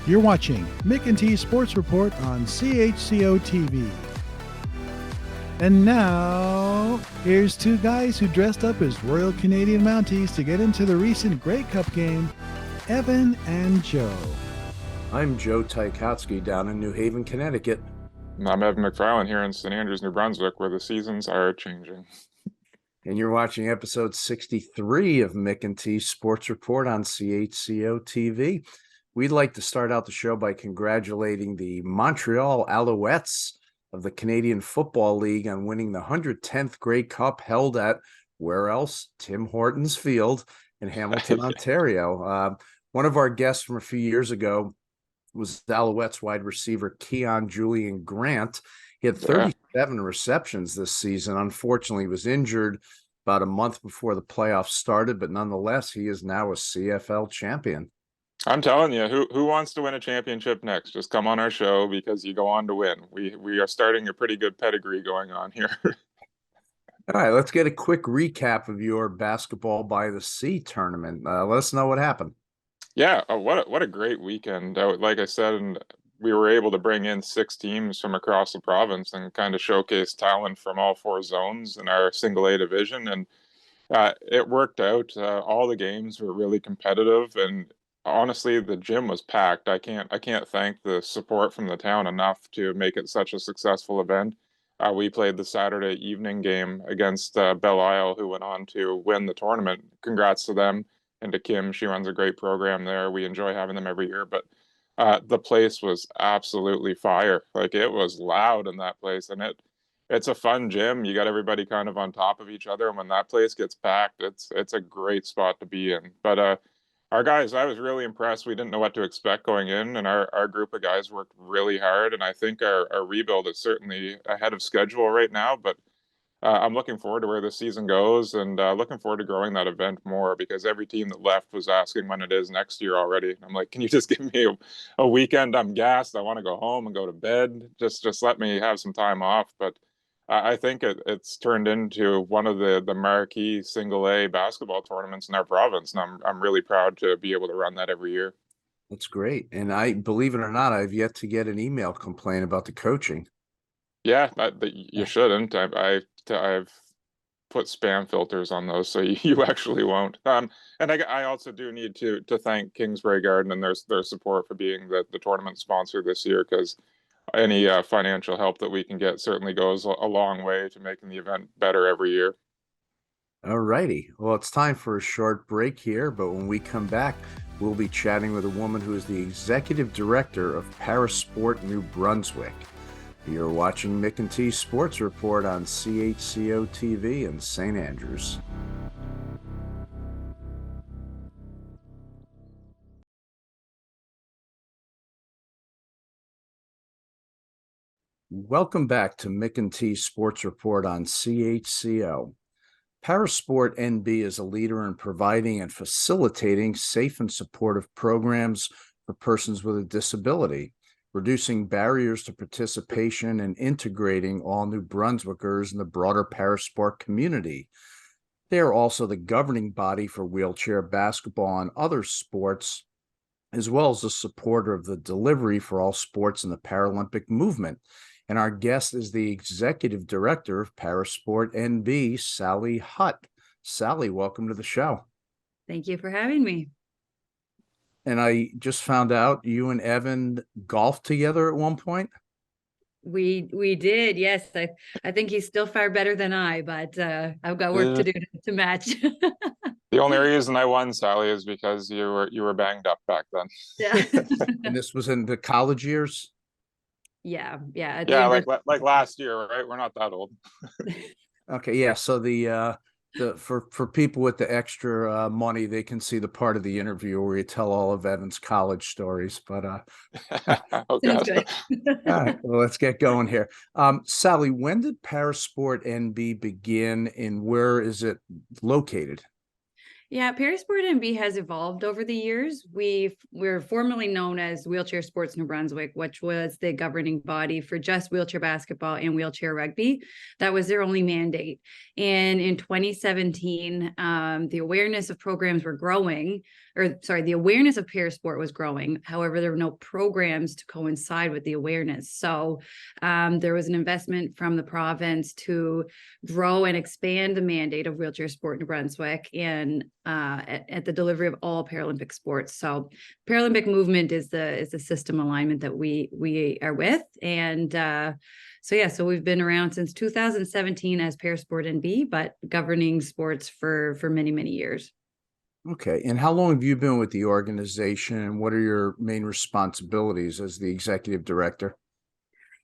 You're watching Mc&T Sports Report on CHCO-TV. And now, here's two guys who dressed up as Royal Canadian Mounties to get into the recent Grey Cup game, Evan and Joe. I'm Joe Ticotsky down in New Haven, Connecticut. And I'm Evan McFarlane here in St. Andrews, New Brunswick, where the seasons are changing. And you're watching episode 63 of Mc&T Sports Report on CHCO-TV. We'd like to start out the show by congratulating the Montreal Alouettes of the Canadian Football League on winning the 110th Grey Cup held at, where else? Tim Hortons Field in Hamilton, Ontario. One of our guests from a few years ago was the Alouettes wide receiver Keon Julian Grant. He had 37 receptions this season. Unfortunately, he was injured about a month before the playoffs started, but nonetheless, he is now a CFL champion. I'm telling you, who wants to win a championship next? Just come on our show because you go on to win. We are starting a pretty good pedigree going on here. All right, let's get a quick recap of your Basketball by the Sea tournament. Let us know what happened. Yeah, what a great weekend. Like I said, and we were able to bring in 6 teams from across the province and kind of showcase talent from all 4 zones in our single A division. And it worked out. All the games were really competitive, and honestly, the gym was packed. I can't thank the support from the town enough to make it such a successful event. We played the Saturday evening game against Belle Isle, who went on to win the tournament. Congrats to them and to Kim. She runs a great program there. We enjoy having them every year, but the place was absolutely fire. Like, it was loud in that place, and it's a fun gym. You got everybody kind of on top of each other, and when that place gets packed, it's a great spot to be in. But our guys, I was really impressed. We didn't know what to expect going in, and our group of guys worked really hard, and I think our rebuild is certainly ahead of schedule right now, but I'm looking forward to where the season goes, and looking forward to growing that event more, because every team that left was asking when it is next year already. I'm like, can you just give me a weekend? I'm gassed. I want to go home and go to bed. Just let me have some time off. But I think it's turned into one of the marquee single A basketball tournaments in our province, and I'm really proud to be able to run that every year. That's great. And I, believe it or not, I've yet to get an email complaint about the coaching. Yeah, you shouldn't. I've put spam filters on those, so you actually won't. And I also do need to thank Kingsbury Garden and their support for being the tournament sponsor this year, because any financial help that we can get certainly goes a long way to making the event better every year. All righty. Well, it's time for a short break here, but when we come back, we'll be chatting with a woman who is the executive director of Parasport New Brunswick. You're watching Mc&T Sports Report on CHCO-TV in St. Andrews. Welcome back to Mc&T Sports Report on CHCO. Parasport NB is a leader in providing and facilitating safe and supportive programs for persons with a disability, reducing barriers to participation and integrating all New Brunswickers in the broader parasport community. They are also the governing body for wheelchair basketball and other sports, as well as a supporter of the delivery for all sports in the Paralympic movement. And our guest is the executive director of Parasport NB, Sally Hutt. Sally, welcome to the show. Thank you for having me. And I just found out you and Evan golfed together at one point. We did, yes. I think he's still far better than I, but I've got work to do to match. The only reason I won, Sally, is because you were banged up back then. Yeah. And this was in the college years? Yeah. Yeah, like last year, right? We're not that old. Okay, yeah. So for people with the extra money, they can see the part of the interview where you tell all of Evan's college stories. But Okay. Good. all right, well, let's get going here. Sally, when did Parasport NB begin, and where is it located? Yeah, Parasport NB has evolved over the years. We're formerly known as Wheelchair Sports New Brunswick, which was the governing body for just wheelchair basketball and wheelchair rugby. That was their only mandate. And in 2017, the awareness of programs were growing the awareness of parasport was growing. However, there were no programs to coincide with the awareness. So there was an investment from the province to grow and expand the mandate of wheelchair sport New Brunswick and at the delivery of all Paralympic sports. So Paralympic movement is the system alignment that we are with. And so we've been around since 2017 as Parasport NB, but governing sports for many, many years. Okay. And how long have you been with the organization, and what are your main responsibilities as the executive director?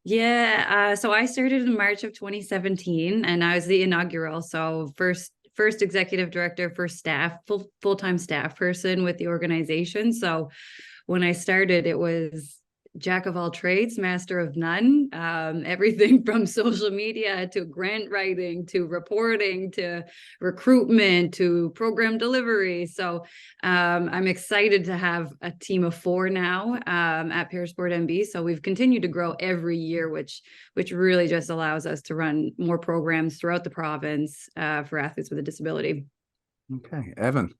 Yeah, so I started in March of 2017, and I was the inaugural. So first executive director, first staff, full-time staff person with the organization. So when I started, it was jack of all trades, master of none. Everything from social media to grant writing to reporting to recruitment to program delivery. So I'm excited to have a team of 4 now at Parasport NB. So we've continued to grow every year, which really just allows us to run more programs throughout the province for athletes with a disability. Okay, Evan.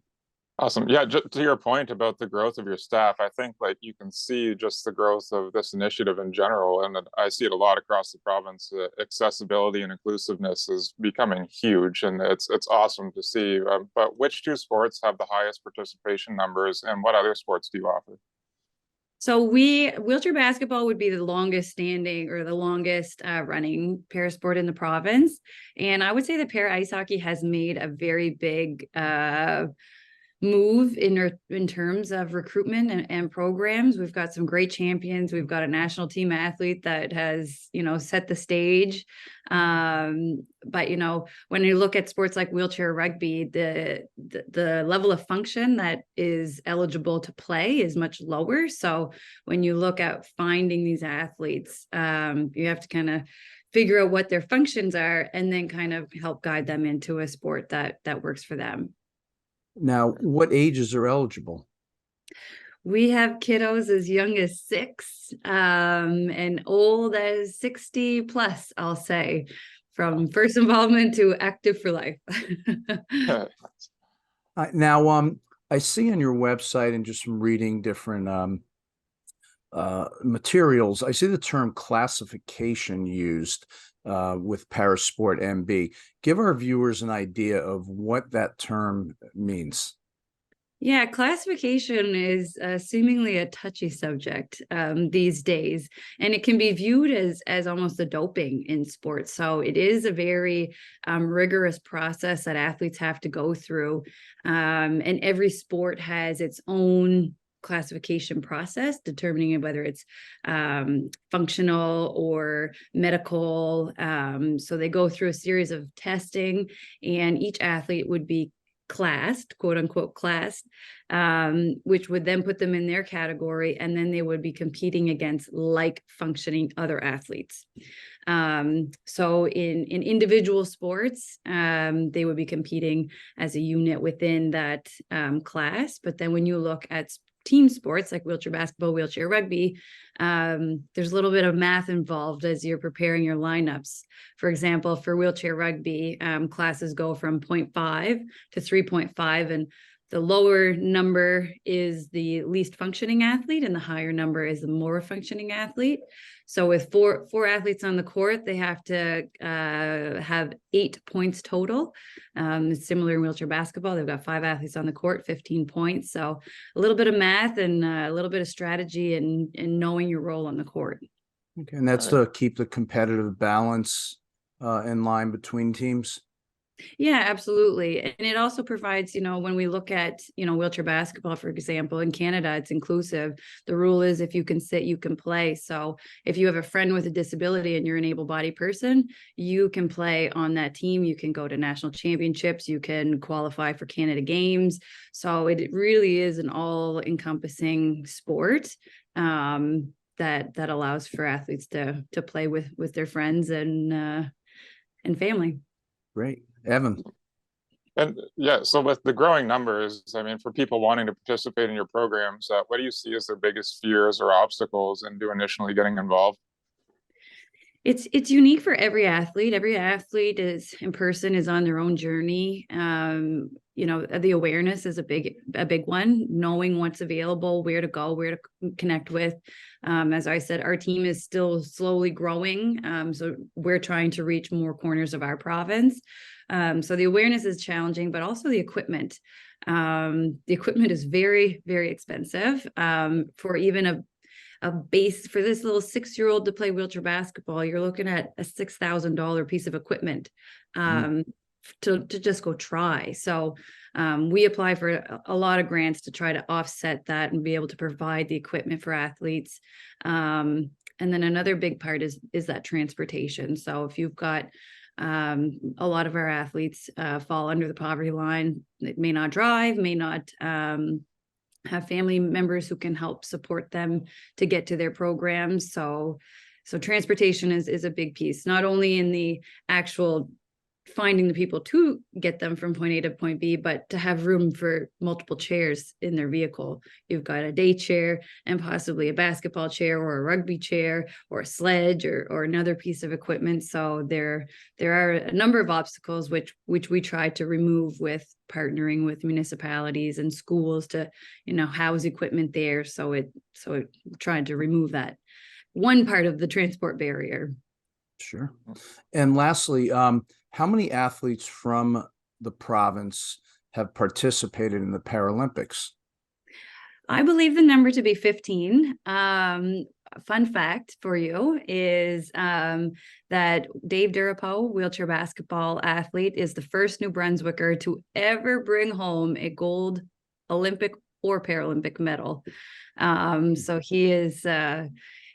Awesome. Yeah, to your point about the growth of your staff, I think like you can see just the growth of this initiative in general, and I see it a lot across the province. Accessibility and inclusiveness is becoming huge, and it's awesome to see. But which 2 sports have the highest participation numbers, and what other sports do you offer? So wheelchair basketball would be the longest standing or the longest running parasport in the province, and I would say the para ice hockey has made a very big move in terms of recruitment and programs. We've got some great champions. We've got a national team athlete that has, set the stage. But when you look at sports like wheelchair rugby, the level of function that is eligible to play is much lower. So when you look at finding these athletes, you have to kind of figure out what their functions are and then kind of help guide them into a sport that works for them. Now, what ages are eligible? We have kiddos as young as 6 and old as 60 plus, I'll say, from first involvement to active for life. Now, I see on your website, and just from reading different materials, I see the term classification used with Parasport NB. Give our viewers an idea of what that term means. Yeah, classification is seemingly a touchy subject these days, and it can be viewed as almost a doping in sports. So it is a very rigorous process that athletes have to go through, and every sport has its own classification process determining whether it's functional or medical. So they go through a series of testing, and each athlete would be classed, quote unquote classed, which would then put them in their category, and then they would be competing against like functioning other athletes. So in individual sports, they would be competing as a unit within that class. But then when you look at team sports like wheelchair basketball, wheelchair rugby, there's a little bit of math involved as you're preparing your lineups. For example, for wheelchair rugby, classes go from 0.5 to 3.5, and the lower number is the least functioning athlete, and the higher number is the more functioning athlete. So with four athletes on the court, they have to have 8 points total. It's similar in wheelchair basketball. They've got 5 athletes on the court, 15 points. So a little bit of math and a little bit of strategy and knowing your role on the court. Okay, and that's to keep the competitive balance in line between teams. Yeah, absolutely. And it also provides, when we look at, wheelchair basketball, for example, in Canada, it's inclusive. The rule is if you can sit, you can play. So if you have a friend with a disability and you're an able-bodied person, you can play on that team. You can go to national championships. You can qualify for Canada Games. So it really is an all-encompassing sport that allows for athletes to play with their friends and family. Great. Evan. And yeah, so with the growing numbers, I mean, for people wanting to participate in your programs, what do you see as their biggest fears or obstacles into initially getting involved? It's unique for every athlete. Every athlete is in person is on their own journey. The awareness is a big one, knowing what's available, where to go, where to connect with. As I said, our team is still slowly growing. So we're trying to reach more corners of our province. So the awareness is challenging, but also the equipment. The equipment is very, very expensive. For even a base for this little 6-year-old to play wheelchair basketball, you're looking at a $6,000 piece of equipment to just go try. So we apply for a lot of grants to try to offset that and be able to provide the equipment for athletes. And then another big part is that transportation. So if you've got a lot of our athletes fall under the poverty line, it may not drive, may not have family members who can help support them to get to their programs. So transportation is a big piece, not only in the actual finding the people to get them from point A to point B, but to have room for multiple chairs in their vehicle. You've got a day chair and possibly a basketball chair or a rugby chair or a sledge or another piece of equipment. So there are a number of obstacles which we try to remove with partnering with municipalities and schools to, house equipment there. So it trying to remove that one part of the transport barrier. Sure. And lastly, how many athletes from the province have participated in the Paralympics? I believe the number to be 15. Fun fact for you is that Dave Durapo, wheelchair basketball athlete, is the first New Brunswicker to ever bring home a gold Olympic or Paralympic medal. So he is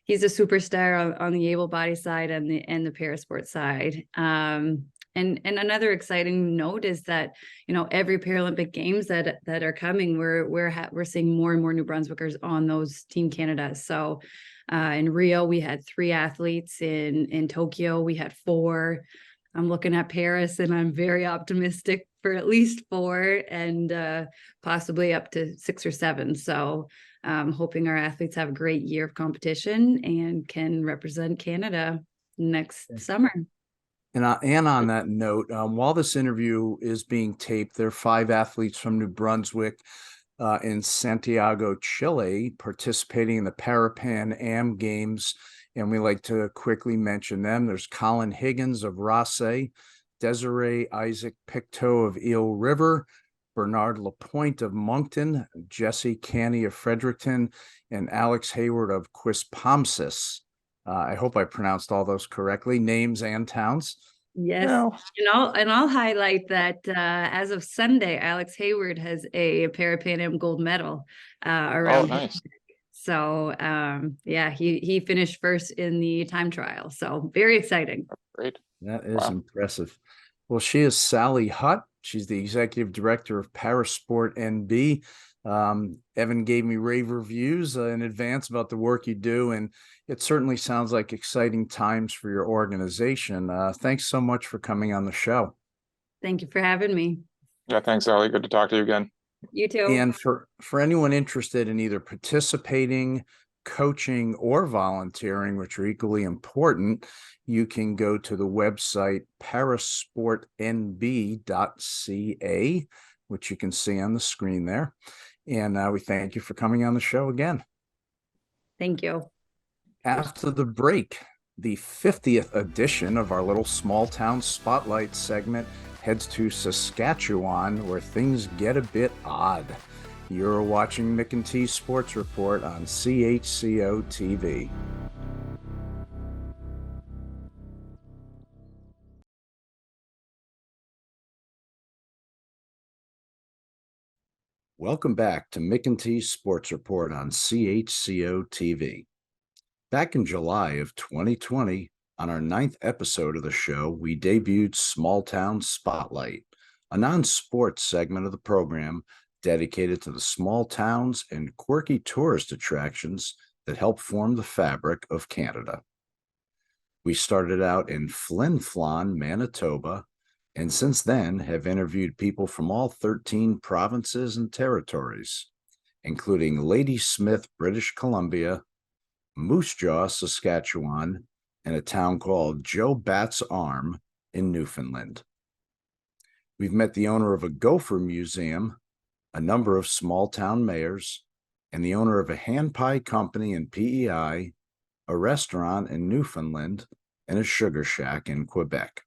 he's a superstar on the able-bodied side and the parasport side. And another exciting note is that, every Paralympic Games that are coming, we're seeing more and more New Brunswickers on those Team Canada. So in Rio, we had 3 athletes. In Tokyo, we had 4. I'm looking at Paris, and I'm very optimistic for at least 4 and possibly up to 6 or 7. So hoping our athletes have a great year of competition and can represent Canada next summer. And on that note, while this interview is being taped, there are 5 athletes from New Brunswick in Santiago, Chile, participating in the Parapan Am Games. And we like to quickly mention them. There's Colin Higgins of Rosse, Desiree Isaac Pictou of Eel River, Bernard Lapointe of Moncton, Jesse Canny of Fredericton, and Alex Hayward of Quispamsis. I hope I pronounced all those correctly, names and towns. Yes, and I'll highlight that as of Sunday, Alex Hayward has a Parapan Am gold medal around. Oh, nice. So he finished first in the time trial. So very exciting. Great. That is impressive. Well, she is Sally Hutt. She's the executive director of Parasport NB. Evan gave me rave reviews in advance about the work you do, and it certainly sounds like exciting times for your organization. Thanks so much for coming on the show. Thank you for having me. Yeah, thanks, Sally. Good to talk to you again. You too. And for anyone interested in either participating, coaching, or volunteering, which are equally important, you can go to the website parasportnb.ca, which you can see on the screen there. And we thank you for coming on the show again. Thank you. After the break, the 50th edition of our little small town spotlight segment heads to Saskatchewan, where things get a bit odd. You're watching Mc&T Sports Report on CHCO-TV. Welcome back to Mc&T Sports Report on CHCO-TV. Back in July of 2020, on our 9th episode of the show, we debuted Small Town Spotlight, a non-sports segment of the program dedicated to the small towns and quirky tourist attractions that help form the fabric of Canada. We started out in Flin Flon, Manitoba, and since then have interviewed people from all 13 provinces and territories, including Ladysmith, British Columbia, Moose Jaw, Saskatchewan, and a town called Joe Bat's Arm in Newfoundland. We've met the owner of a gopher museum, a number of small town mayors, and the owner of a hand pie company in PEI, a restaurant in Newfoundland, and a sugar shack in Quebec.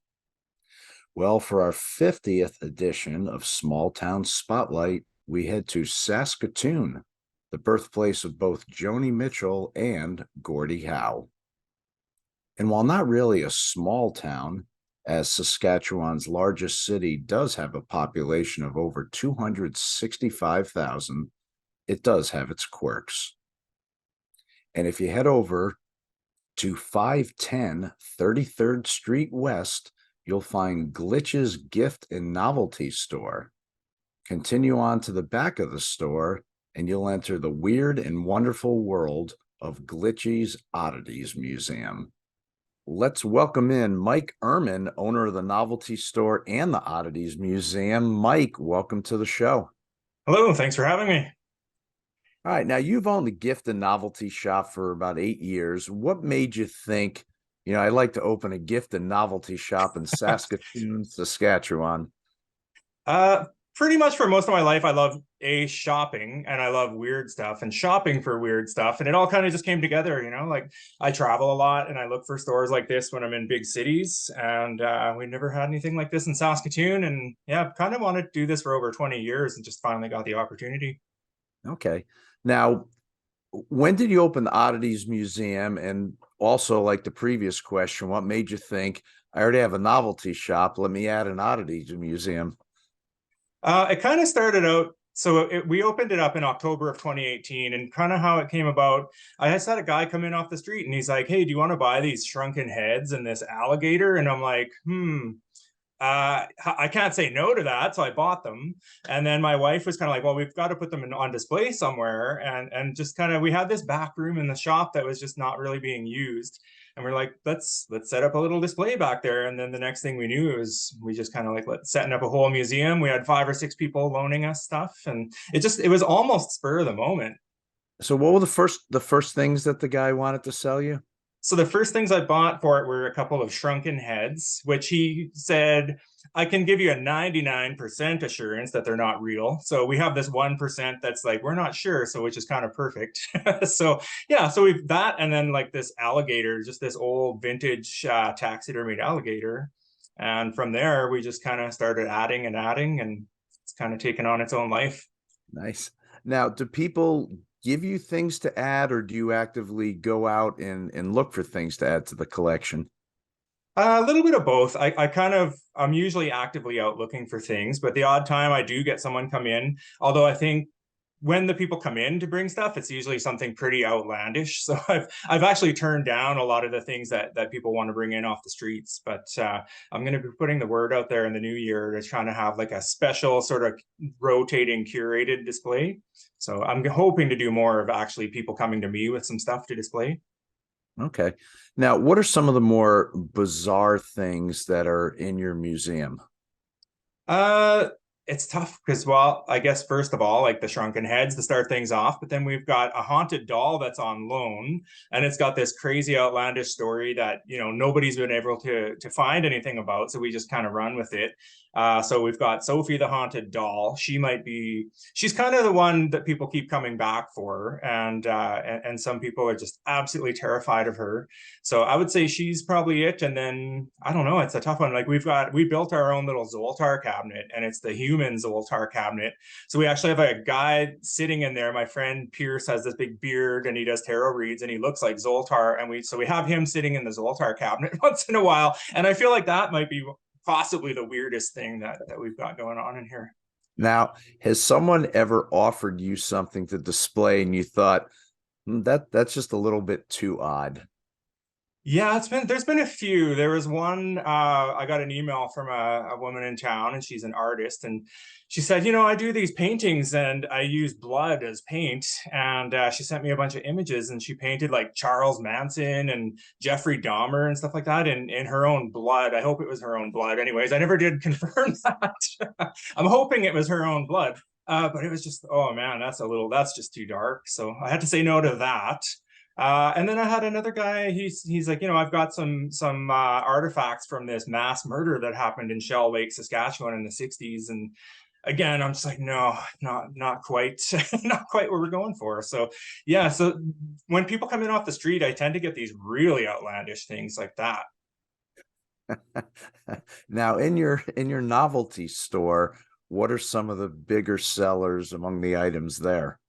Well, for our 50th edition of Small Town Spotlight, we head to Saskatoon, the birthplace of both Joni Mitchell and Gordie Howe. And while not really a small town, as Saskatchewan's largest city does have a population of over 265,000, it does have its quirks. And if you head over to 510 33rd Street West, you'll find Glitch's Gift and Novelty Store. Continue on to the back of the store, and you'll enter the weird and wonderful world of Glitchy's Oddities Museum. Let's welcome in Mike Erman, owner of the Novelty Store and the Oddities Museum. Mike, welcome to the show. Hello, thanks for having me. All right, now you've owned the gift and novelty shop for about 8 years. What made you think, I'd like to open a gift and novelty shop in Saskatoon, Saskatchewan? Pretty much for most of my life, I love shopping, and I love weird stuff and shopping for weird stuff. And it all kind of just came together, like I travel a lot and I look for stores like this when I'm in big cities. And we never had anything like this in Saskatoon. And yeah, kind of wanted to do this for over 20 years and just finally got the opportunity. Okay. Now, when did you open the Oddities Museum? And also, like the previous question, what made you think, I already have a novelty shop, let me add an Oddities Museum? It kind of started out, we opened it up in October of 2018, and kind of how it came about, I just had a guy come in off the street and he's like, hey, do you want to buy these shrunken heads and this alligator? And I'm like, I can't say no to that. So I bought them. And then my wife was kind of like, well, we've got to put them on display somewhere. And just kind of, we had this back room in the shop that was just not really being used. And we're like, let's set up a little display back there. And then the next thing we knew was we just kind of like setting up a whole museum. We had 5 or 6 people loaning us stuff. And it was almost spur of the moment. So what were the first things that the guy wanted to sell you? So the first things I bought for it were a couple of shrunken heads, which he said, I can give you a 99% assurance that they're not real. So we have this 1% that's like, we're not sure. So which is kind of perfect. So yeah, so we've that. And then like this alligator, just this old vintage taxidermied alligator. And from there, we just kind of started adding, and it's kind of taken on its own life. Nice. Now, do people give you things to add, or do you actively go out and look for things to add to the collection? A little bit of both. I'm usually actively out looking for things, but the odd time I do get someone come in, although I think when the people come in to bring stuff, it's usually something pretty outlandish. So I've actually turned down a lot of the things that people want to bring in off the streets. But I'm going to be putting the word out there in the new year to trying to have like a special sort of rotating curated display. So I'm hoping to do more of actually people coming to me with some stuff to display. Okay. Now, what are some of the more bizarre things that are in your museum? It's tough because, well, I guess first of all, like the shrunken heads to start things off, but then we've got a haunted doll that's on loan, and it's got this crazy outlandish story that nobody's been able to find anything about, so we just kind of run with it. So we've got Sophie the haunted doll. She's kind of the one that people keep coming back for, and some people are just absolutely terrified of her. So I would say she's probably it. And then I don't know, it's a tough one. Like we built our own little Zoltar cabinet, and it's the human Zoltar cabinet. So we actually have a guy sitting in there. My friend Pierce has this big beard and he does tarot reads and he looks like Zoltar. And we have him sitting in the Zoltar cabinet once in a while. And I feel like that might be possibly the weirdest thing that we've got going on in here. Now, has someone ever offered you something to display and you thought, that's just a little bit too odd? Yeah, there's been a few. There was one, I got an email from a woman in town, and she's an artist, and she said, I do these paintings and I use blood as paint. And she sent me a bunch of images, and she painted like Charles Manson and Jeffrey Dahmer and stuff like that in her own blood. I hope it was her own blood. Anyways, I never did confirm that. I'm hoping it was her own blood. But it was just, oh man, that's just too dark. So I had to say no to that. And then I had another guy, he's like, I've got some artifacts from this mass murder that happened in Shell Lake, Saskatchewan in the 60s. And again, I'm just like, no, not quite, not quite what we're going for. So yeah, so when people come in off the street, I tend to get these really outlandish things like that. Now, in your novelty store, what are some of the bigger sellers among the items there?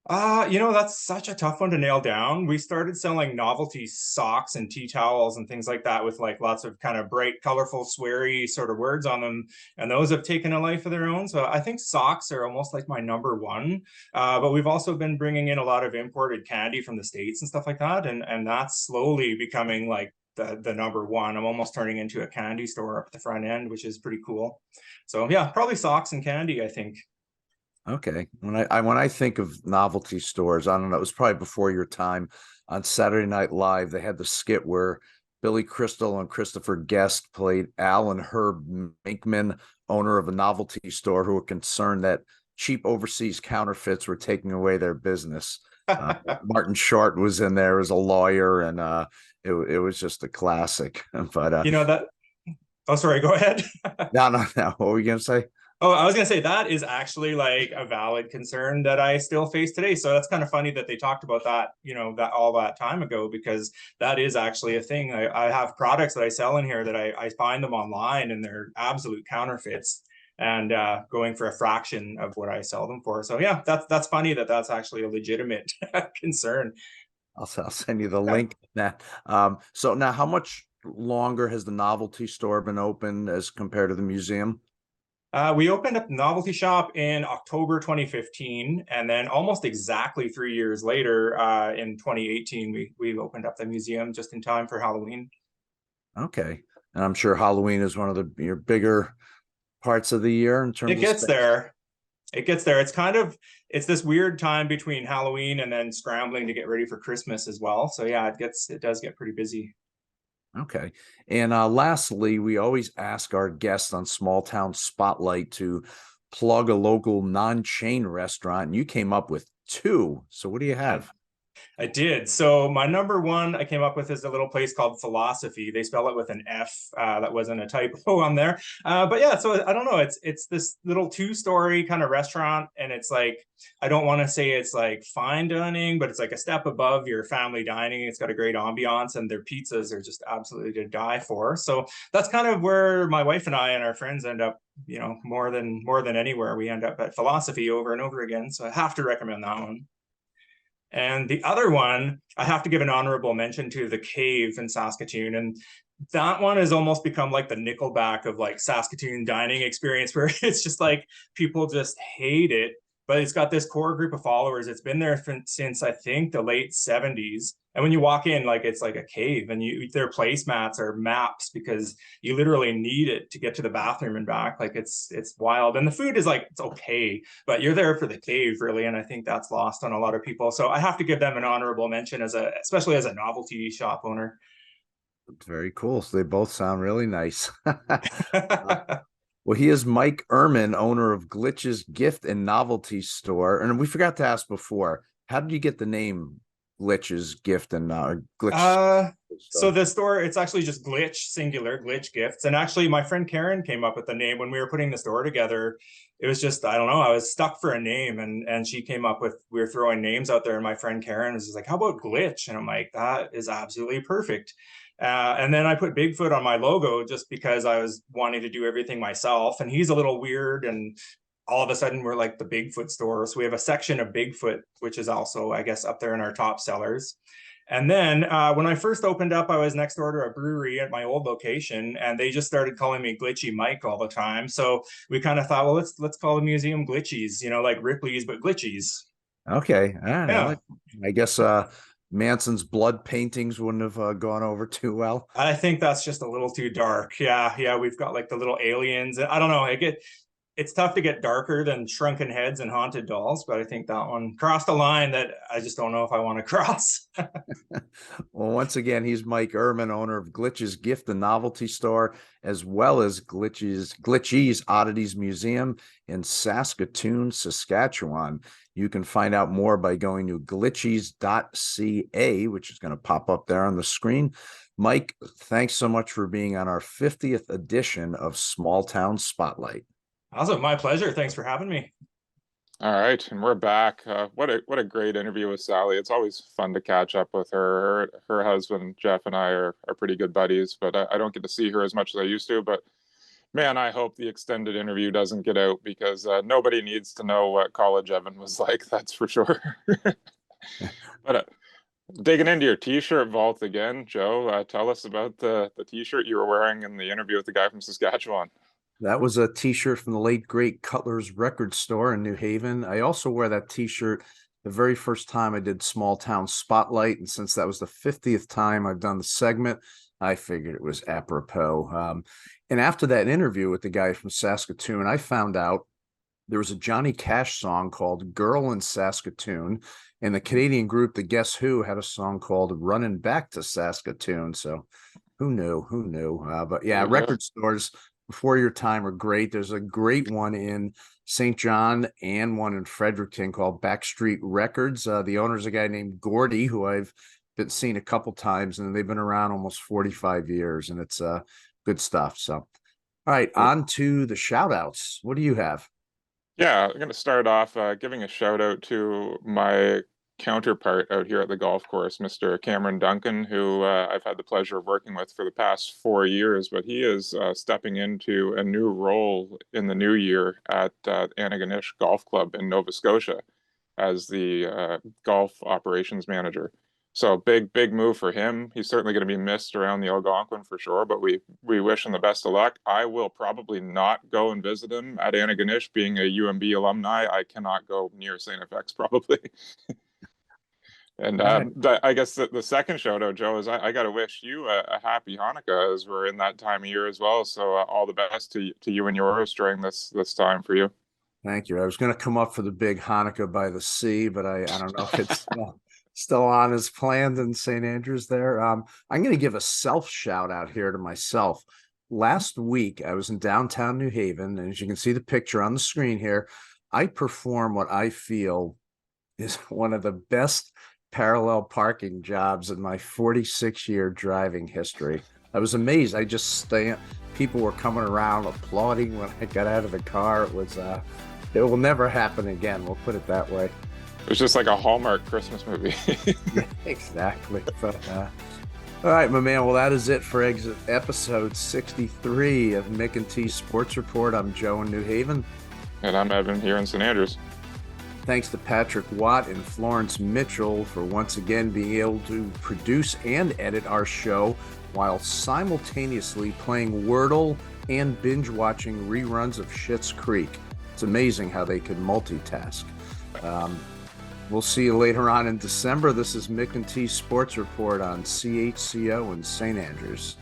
That's such a tough one to nail down. We started selling novelty socks and tea towels and things like that with like lots of kind of bright, colorful, sweary sort of words on them. And those have taken a life of their own. So I think socks are almost like my number one. But we've also been bringing in a lot of imported candy from the States and stuff like that. And that's slowly becoming like the number one. I'm almost turning into a candy store up at the front end, which is pretty cool. So yeah, probably socks and candy, I think. Okay. When I think of novelty stores, I don't know, it was probably before your time. On Saturday Night Live, they had the skit where Billy Crystal and Christopher Guest played Al and Herb Minkman, owner of a novelty store, who were concerned that cheap overseas counterfeits were taking away their business. Martin Short was in there as a lawyer, and it was just a classic. But that. Oh, sorry. Go ahead. No. What were you gonna say? Oh, I was going to say that is actually like a valid concern that I still face today. So that's kind of funny that they talked about that, that all that time ago, because that is actually a thing. I have products that I sell in here that I find them online and they're absolute counterfeits and going for a fraction of what I sell them for. So yeah, that's funny that that's actually a legitimate concern. I'll send you the link. So now, how much longer has the novelty store been open as compared to the museum? We opened up the novelty shop in October 2015, and then almost exactly 3 years later, in 2018, we opened up the museum just in time for Halloween. Okay, and I'm sure Halloween is one of your bigger parts of the year in terms. It gets there. It gets there. It's this weird time between Halloween and then scrambling to get ready for Christmas as well. So yeah, it does get pretty busy. Okay. And lastly, we always ask our guests on Small Town Spotlight to plug a local non-chain restaurant. And you came up with two. So what do you have? I did. So my number one I came up with is a little place called Philosophy. They spell it with an F. That wasn't a typo on there. But yeah, so I don't know. It's this little two-story kind of restaurant, and it's like, I don't want to say it's like fine dining, but it's like a step above your family dining. It's got a great ambiance, and their pizzas are just absolutely to die for. So that's kind of where my wife and I and our friends end up. More than anywhere, we end up at Philosophy over and over again. So I have to recommend that one. And the other one, I have to give an honorable mention to the Cave in Saskatoon. And that one has almost become like the Nickelback of like Saskatoon dining experience, where it's just like people just hate it. But it's got this core group of followers. It's been there since I think the late 70s. And when you walk in, like it's like a cave, and their placemats are maps because you literally need it to get to the bathroom and back. Like it's wild. And the food is like, it's okay, but you're there for the cave really. And I think that's lost on a lot of people. So I have to give them an honorable mention especially as a novelty shop owner. Very cool. So they both sound really nice. Well, he is Mike Erman, owner of Glitch's Gift and Novelty Store. And we forgot to ask before, how did you get the name Glitch's Gift and Glitch? So the store, it's actually just Glitch, singular, Glitch Gifts. And actually my friend Karen came up with the name when we were putting the store together. It was just, I don't know, I was stuck for a name, and she came up with, we were throwing names out there, and my friend Karen was just like, how about Glitch? And I'm like, that is absolutely perfect. And then I put Bigfoot on my logo just because I was wanting to do everything myself. And he's a little weird, and all of a sudden we're like the Bigfoot store. So we have a section of Bigfoot, which is also, I guess, up there in our top sellers. And then when I first opened up, I was next door to a brewery at my old location, and they just started calling me Glitchy Mike all the time. So we kind of thought, well, let's call the museum Glitchies, like Ripley's, but Glitchies. Okay. Yeah. I guess Manson's blood paintings wouldn't have gone over too well. I think that's just a little too dark. Yeah. We've got like the little aliens. I don't know. it's tough to get darker than shrunken heads and haunted dolls, but I think that one crossed a line that I just don't know if I want to cross. Well, once again, he's Mike Erman, owner of Glitch's Gift and Novelty Store, as well as Glitchy's Oddities Museum in Saskatoon, Saskatchewan. You can find out more by going to glitchies.ca, which is going to pop up there on the screen. Mike, thanks so much for being on our 50th edition of Small Town Spotlight. Awesome. My pleasure. Thanks for having me. All right, and we're back. What a great interview with Sally. It's always fun to catch up with her. Her husband Jeff and I are pretty good buddies, but I don't get to see her as much as I used to. But man, I hope the extended interview doesn't get out, because nobody needs to know what college Evan was like. That's for sure. But digging into your T-shirt vault again, Joe. Tell us about the T-shirt you were wearing in the interview with the guy from Saskatchewan. That was a T-shirt from the late, great Cutler's Record Store in New Haven. I also wear that T-shirt the very first time I did Small Town Spotlight. And since that was the 50th time I've done the segment, I figured it was apropos. And after that interview with the guy from Saskatoon, I found out there was a Johnny Cash song called Girl in Saskatoon. And the Canadian group, the Guess Who, had a song called Running Back to Saskatoon. So who knew? But yeah, record stores before your time are great. There's a great one in St. John and one in Fredericton called Backstreet Records. The owner's a guy named Gordy, who I've been seen a couple times, and they've been around almost 45 years, and it's good stuff. So, all right, on to the shout outs. What do you have? Yeah, I'm going to start off giving a shout out to my counterpart out here at the golf course, Mr. Cameron Duncan, who I've had the pleasure of working with for the past 4 years, but he is stepping into a new role in the new year at Antigonish Golf Club in Nova Scotia as the golf operations manager. So big move for him. He's certainly going to be missed around the Algonquin for sure, but we wish him the best of luck. I will probably not go and visit him at Antigonish. Being a UMB alumni, I cannot go near St. FX probably. And I guess the second shout out, Joe, is I got to wish you a happy Hanukkah, as we're in that time of year as well. So all the best to you and yours during this time for you. Thank you. I was going to come up for the big Hanukkah by the sea, but I don't know if it's still on as planned in St. Andrews there. I'm going to give a self shout out here to myself. Last week, I was in downtown New Haven, and as you can see the picture on the screen here, I performed what I feel is one of the best parallel parking jobs in my 46-year driving history. I was amazed. I just people were coming around applauding when I got out of the car. It will never happen again. We'll put it that way. It was just like a Hallmark Christmas movie. Yeah, exactly. But, all right, my man. Well, that is it for episode 63 of Mc&T Sports Report. I'm Joe in New Haven. And I'm Evan here in St. Andrews. Thanks to Patrick Watt and Florence Mitchell for once again being able to produce and edit our show while simultaneously playing Wordle and binge watching reruns of Schitt's Creek. It's amazing how they can multitask. We'll see you later on in December. This is Mc&T Sports Report on CHCO in St. Andrews.